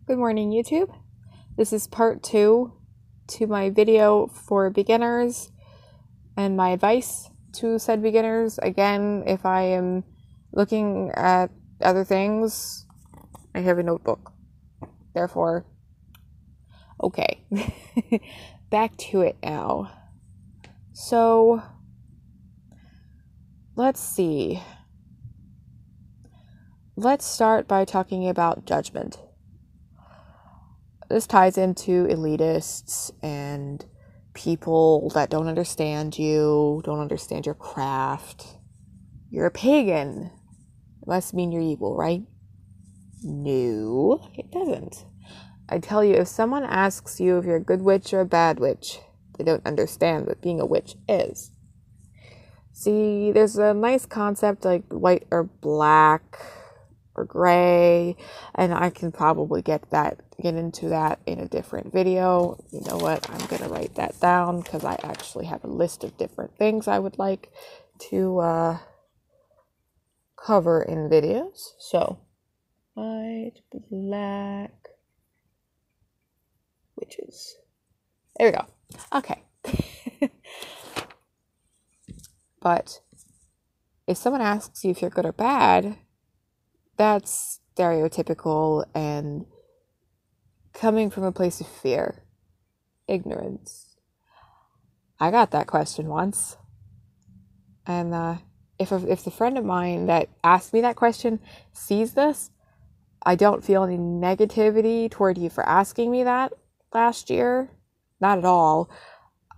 Good morning, YouTube. This is part 2 to my video for beginners and my advice to said beginners. Again, if I am looking at other things, I have a notebook. Therefore, okay. Back to it now. So, let's see. Let's start by talking about judgment. This ties into elitists and people that don't understand you, don't understand your craft. You're a pagan. It must mean you're evil, right? No, it doesn't. I tell you, if someone asks you if you're a good witch or a bad witch, they don't understand what being a witch is. See, there's a nice concept like white or black or gray, and I can probably get into that in a different video. You know what? I'm gonna write that down because I actually have a list of different things I would like to cover in videos. So, white, black, witches. There we go. Okay. But if someone asks you if you're good or bad, that's stereotypical and coming from a place of fear, ignorance. I got that question once. And if the friend of mine that asked me that question sees this, I don't feel any negativity toward you for asking me that last year. Not at all.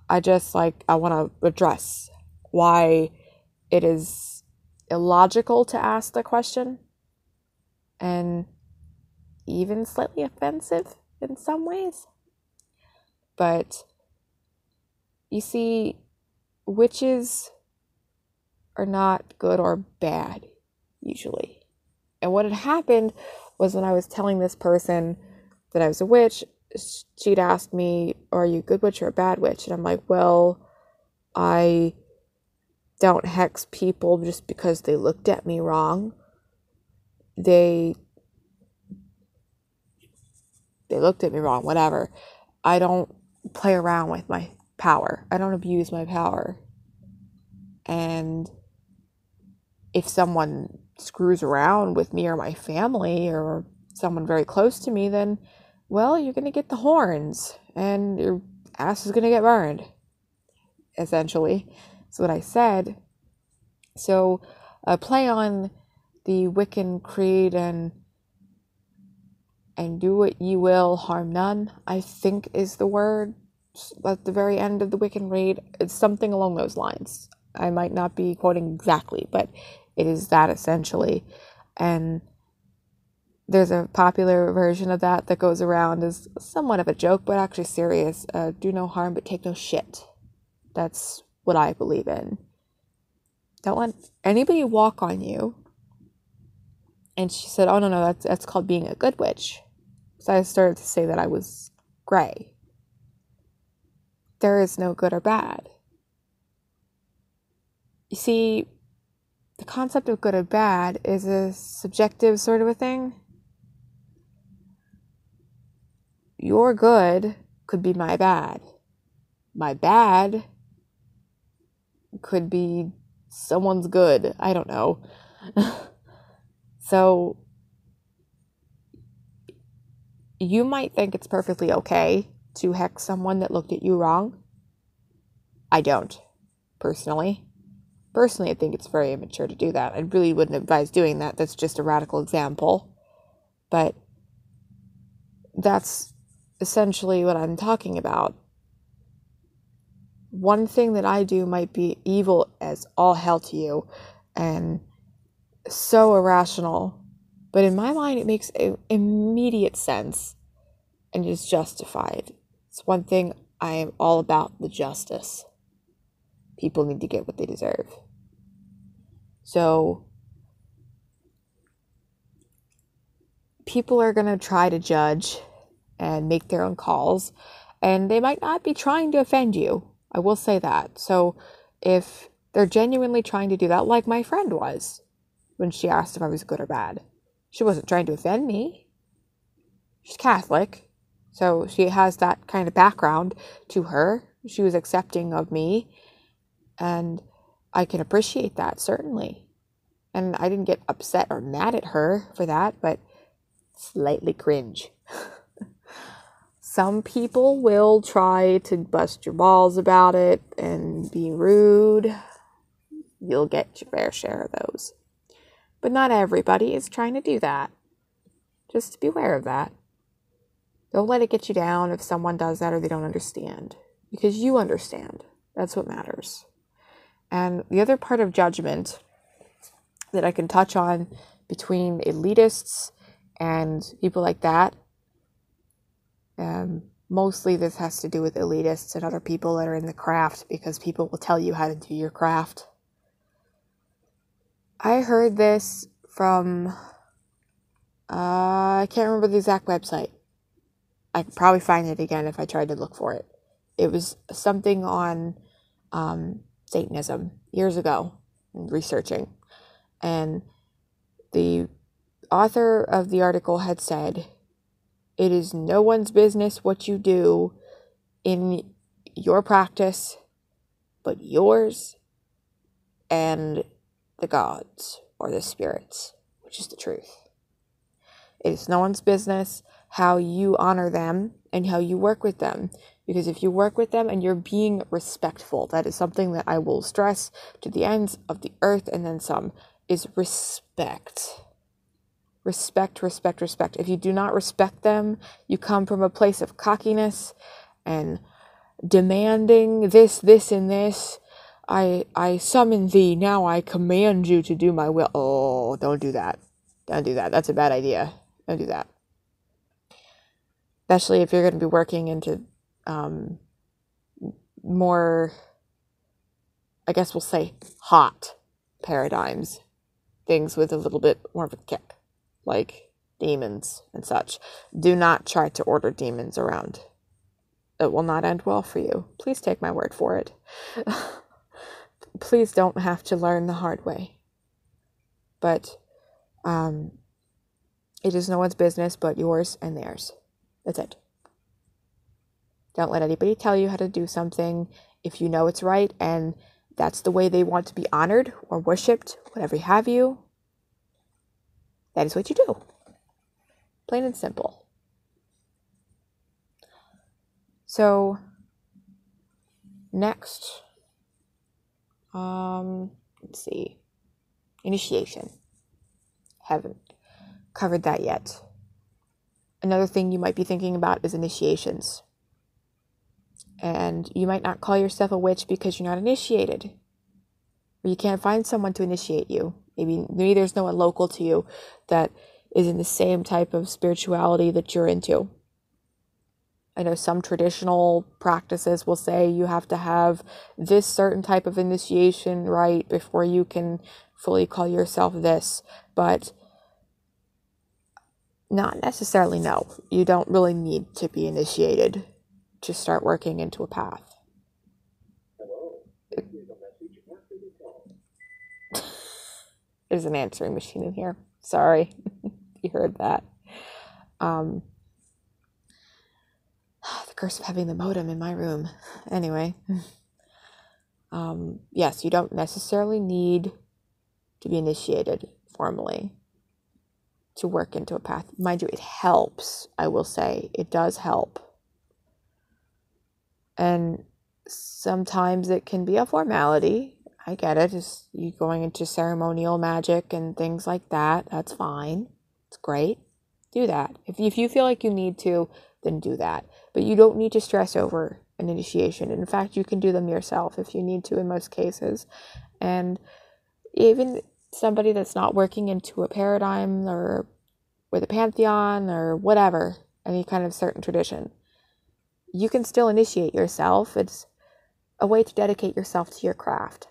I want to address why it is illogical to ask the question. And even slightly offensive in some ways. But you see, witches are not good or bad, usually. And what had happened was when I was telling this person that I was a witch, she'd asked me, are you a good witch or a bad witch? And I'm like, well, I don't hex people just because they looked at me wrong. They looked at me wrong, whatever. I don't play around with my power. I don't abuse my power. And if someone screws around with me or my family or someone very close to me, then, well, you're going to get the horns and your ass is going to get burned, essentially. That's what I said. So, play on the Wiccan creed and do what ye will, harm none, I think is the word at the very end of the Wiccan creed. It's something along those lines. I might not be quoting exactly, but it is that essentially. And there's a popular version of that goes around as somewhat of a joke, but actually serious. Do no harm, but take no shit. That's what I believe in. Don't let anybody walk on you. And she said, oh, no, that's called being a good witch. So I started to say that I was gray. There is no good or bad. You see, the concept of good or bad is a subjective sort of a thing. Your good could be my bad. My bad could be someone's good. I don't know. So, you might think it's perfectly okay to hex someone that looked at you wrong. I don't, personally. Personally, I think it's very immature to do that. I really wouldn't advise doing that. That's just a radical example. But that's essentially what I'm talking about. One thing that I do might be evil as all hell to you and so irrational, but in my mind it makes immediate sense and is justified. It's one thing I am all about, the justice. People need to get what they deserve. So people are going to try to judge and make their own calls, and they might not be trying to offend you. I will say that. So if they're genuinely trying to do that, like my friend was when she asked if I was good or bad, she wasn't trying to offend me. She's Catholic, so she has that kind of background to her. She was accepting of me, and I can appreciate that, certainly. And I didn't get upset or mad at her for that, but slightly cringe. Some people will try to bust your balls about it and be rude. You'll get your fair share of those. But not everybody is trying to do that. Just be aware of that. Don't let it get you down if someone does that or they don't understand. Because you understand. That's what matters. And the other part of judgment that I can touch on between elitists and people like that, mostly this has to do with elitists and other people that are in the craft, because people will tell you how to do your craft. I heard this from, I can't remember the exact website. I could probably find it again if I tried to look for it. It was something on Satanism years ago, researching. And the author of the article had said, "It is no one's business what you do in your practice, but yours and the gods or the spirits," which is the truth. It is no one's business how you honor them and how you work with them. Because if you work with them and you're being respectful, that is something that I will stress to the ends of the earth and then some, is respect. Respect, respect, respect. If you do not respect them, you come from a place of cockiness and demanding this, and this. I summon thee, now I command you to do my will. Oh, don't do that. Don't do that. That's a bad idea. Don't do that. Especially if you're going to be working into more, I guess we'll say, hot paradigms. Things with a little bit more of a kick, like demons and such. Do not try to order demons around. It will not end well for you. Please take my word for it. Please don't have to learn the hard way. But it is no one's business but yours and theirs. That's it. Don't let anybody tell you how to do something if you know it's right and that's the way they want to be honored or worshipped, whatever have you. That is what you do. Plain and simple. So, next, let's see, initiation. Haven't covered that yet. Another thing you might be thinking about is initiations. And you might not call yourself a witch because you're not initiated. Or you can't find someone to initiate you. Maybe there's no one local to you that is in the same type of spirituality that you're into. I know some traditional practices will say you have to have this certain type of initiation right before you can fully call yourself this. But not necessarily, no. You don't really need to be initiated to start working into a path. There's an answering machine in here. Sorry. You heard that. The curse of having the modem in my room. Anyway. Yes, you don't necessarily need to be initiated formally to work into a path. Mind you, it helps, I will say. It does help. And sometimes it can be a formality. I get it. It's you going into ceremonial magic and things like that. That's fine. It's great. Do that. If you feel like you need to, then do that. But you don't need to stress over an initiation. In fact, you can do them yourself if you need to in most cases. And even somebody that's not working into a paradigm or with a pantheon or whatever, any kind of certain tradition, you can still initiate yourself. It's a way to dedicate yourself to your craft.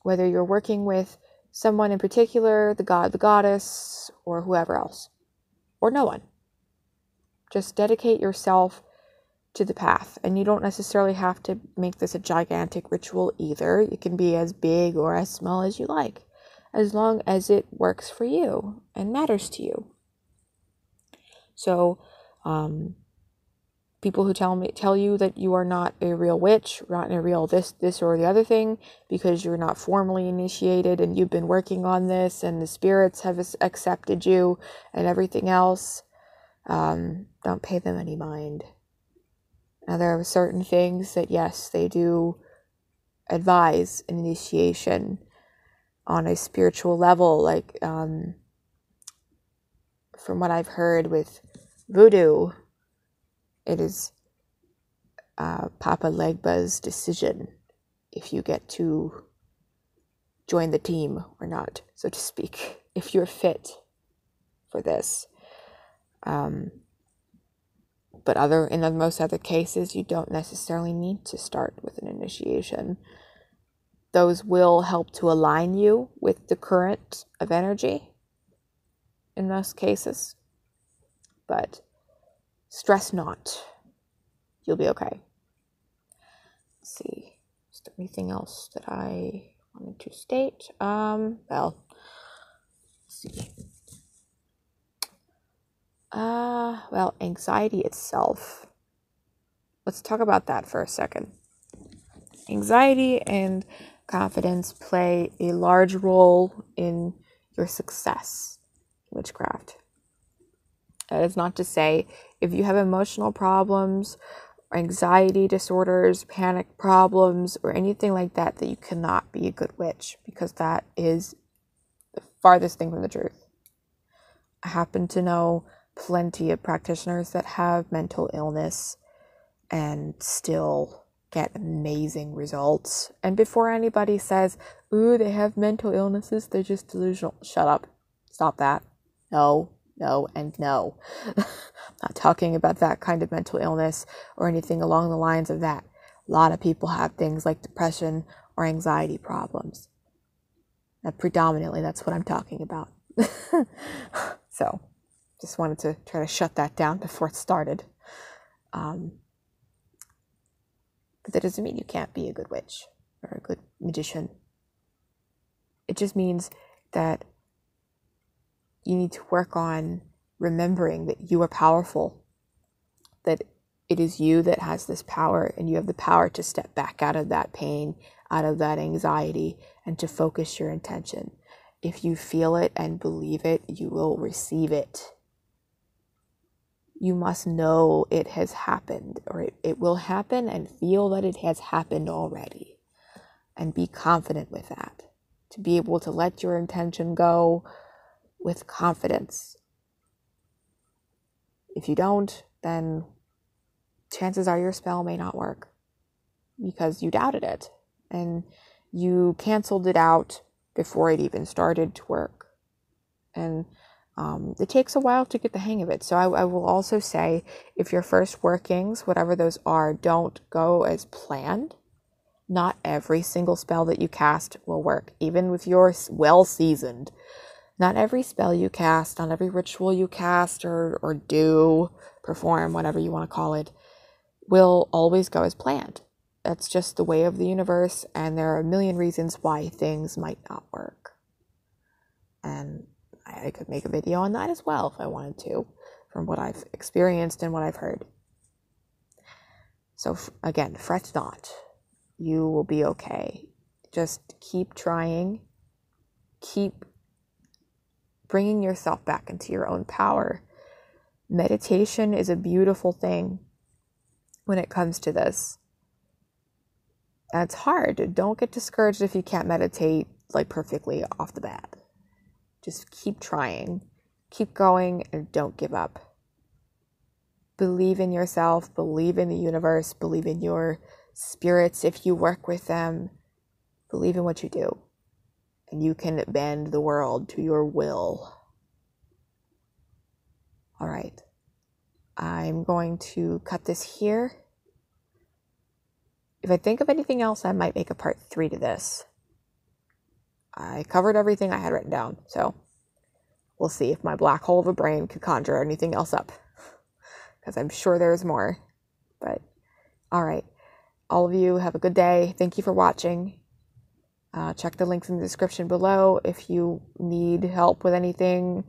Whether you're working with someone in particular, the god, the goddess, or whoever else. Or no one. Just dedicate yourself to the path. And you don't necessarily have to make this a gigantic ritual either. It can be as big or as small as you like. As long as it works for you and matters to you. So, People who tell you that you are not a real witch, not a real this or the other thing, because you're not formally initiated and you've been working on this and the spirits have accepted you and everything else. Don't pay them any mind. Now, there are certain things that, yes, they do advise an initiation on a spiritual level, like from what I've heard with voodoo, it is Papa Legba's decision if you get to join the team or not, so to speak, if you're fit for this. But in most other cases, you don't necessarily need to start with an initiation. Those will help to align you with the current of energy in most cases. But stress not. You'll be okay. Let's see. Is there anything else that I wanted to state? Well, let's see. Well, anxiety itself. Let's talk about that for a second. Anxiety and confidence play a large role in your success in witchcraft. That is not to say if you have emotional problems, anxiety disorders, panic problems, or anything like that, that you cannot be a good witch, because that is the farthest thing from the truth. I happen to know plenty of practitioners that have mental illness and still get amazing results. And before anybody says, ooh, they have mental illnesses, they're just delusional. Shut up. Stop that. No, and no. I'm not talking about that kind of mental illness or anything along the lines of that. A lot of people have things like depression or anxiety problems. And predominantly, that's what I'm talking about. So, just wanted to try to shut that down before it started. But that doesn't mean you can't be a good witch or a good magician. It just means that you need to work on remembering that you are powerful, that it is you that has this power, and you have the power to step back out of that pain, out of that anxiety, and to focus your intention. If you feel it and believe it, you will receive it. You must know it has happened, or it will happen, and feel that it has happened already. And be confident with that. To be able to let your intention go with confidence. If you don't, then chances are your spell may not work. Because you doubted it. And you canceled it out before it even started to work. And it takes a while to get the hang of it. So I will also say, if your first workings, whatever those are, don't go as planned, not every single spell that you cast will work. Even if you're well-seasoned, not every spell you cast, not every ritual you cast or do, perform, whatever you want to call it, will always go as planned. That's just the way of the universe, and there are a million reasons why things might not work. And I could make a video on that as well if I wanted to, from what I've experienced and what I've heard. So again, fret not. You will be okay. Just keep trying. Keep bringing yourself back into your own power. Meditation is a beautiful thing when it comes to this. And it's hard. Don't get discouraged if you can't meditate like perfectly off the bat. Just keep trying, keep going, and don't give up. Believe in yourself, believe in the universe, believe in your spirits if you work with them. Believe in what you do, and you can bend the world to your will. All right, I'm going to cut this here. If I think of anything else, I might make a part 3 to this. I covered everything I had written down, so we'll see if my black hole of a brain could conjure anything else up, because I'm sure there's more. But all right, all of you have a good day. Thank you for watching. Check the links in the description below if you need help with anything.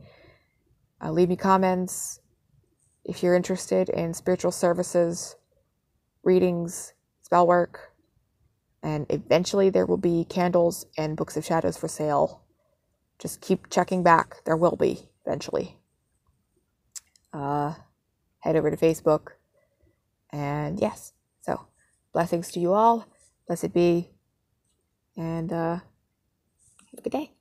Leave me comments. if you're interested in spiritual services, readings, spell work, and eventually there will be candles and books of shadows for sale. Just keep checking back. There will be eventually. Head over to Facebook. And yes, so blessings to you all. Blessed be. And have a good day.